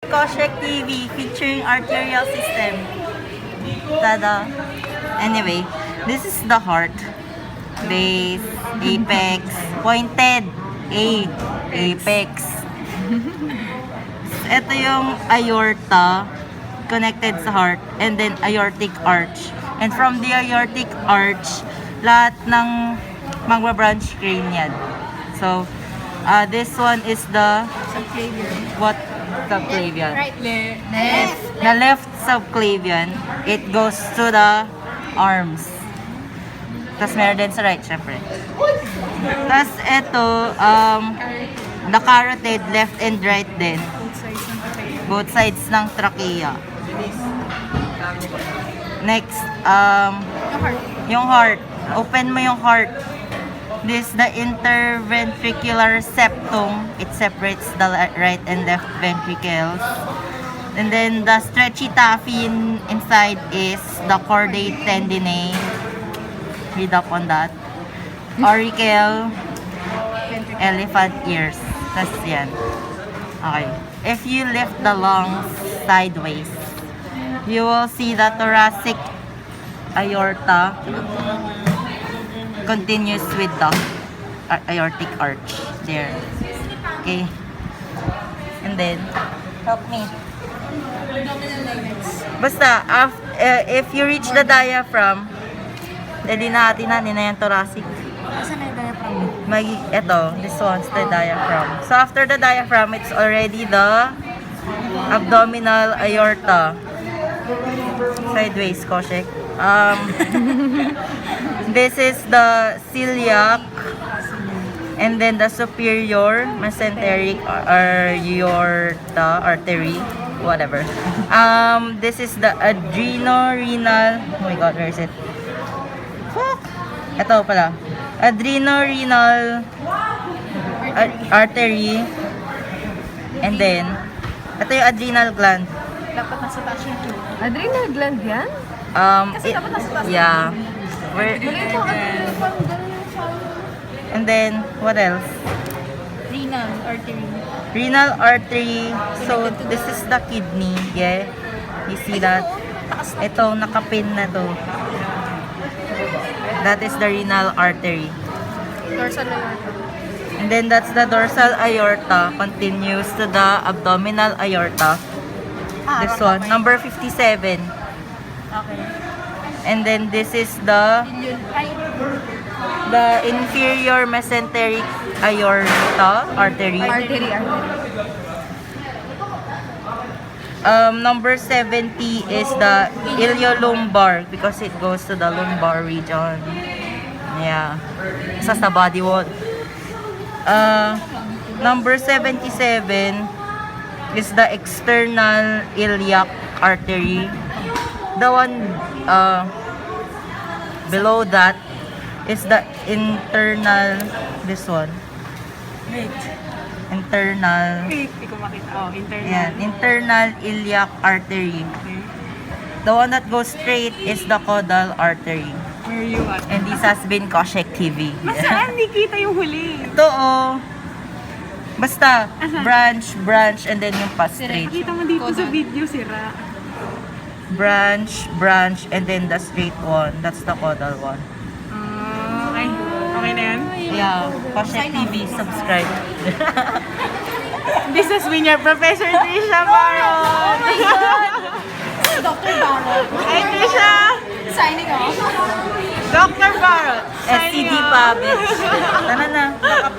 Koshek TV featuring arterial system. Tada. Anyway, this is the heart. Base, apex, pointed. Apex. Ito yung aorta connected sa heart, and then aortic arch. And from the aortic arch, lahat ng magbabranch cranial. So, this one is the what subclavian? Right, left. The left subclavian. It goes to the arms. Tapos meron din sa right, syempre. Tapos ito, the carotid, left and right din. Both sides ng Both sides ng trachea. trachea. Next, Yung heart. yung heart. Open mo yung heart. This the interventricular septum. It separates the right and left ventricles. And then the stretchy taffy inside is the chordae tendineae. Read up on that. Auricle, elephant ears. That's yan. Okay. If you lift the lungs sideways, you will see the thoracic aorta continues with the aortic arch there. Okay. And then, help me. Basta, if you reach the diaphragm, edi natin na yung thoracic. Asan na yung diaphragm? Ito, this one's the diaphragm. So after the diaphragm, it's already the abdominal aorta. Sideways, Koshek. This is the celiac, and then the superior mesenteric aorta artery, whatever. This is the adrenorenal. Oh my God, where is it? Fuck. Ito pala. Adrenorenal artery, and then ito yung adrenal gland. Dapat nasa taas yung two. Adrenal gland yan? Kasi dapat nasa taas. Yeah. And then, what else? Renal artery. Renal artery. So, this is the kidney. Yeah. You see that? Ito, nakapin na to. That is the renal artery. Dorsal aorta. And then, that's the dorsal aorta. Continues to the abdominal aorta. This one, number 57. Okay. And then, this is the inferior mesenteric aorta artery. Artery. Number 70 is the iliolumbar because it goes to the lumbar region. Yeah. Isa sa body wall. Number 77 is the external iliac artery. The one below that is the internal, this one. Internal. Hindi ko makita. Oh, internal. Yan, internal iliac artery. Okay. The one that goes straight is the caudal artery. Where are you at? And this has been Koshek TV. Masaan? Hindi kita yung huli. Ito oh. Basta, branch, and then yung pa straight. Nakita mo dito sa video, sira. Branch, and then the straight one. That's the caudal one. Okay. Okay na yan? Yeah, Koshek TV, subscribe. This has been your Professor Trisha Baron. Dr. Barrett. Hi, Trisha! Signing off. Dr. Baron. SCD pa, bitch. Tara na.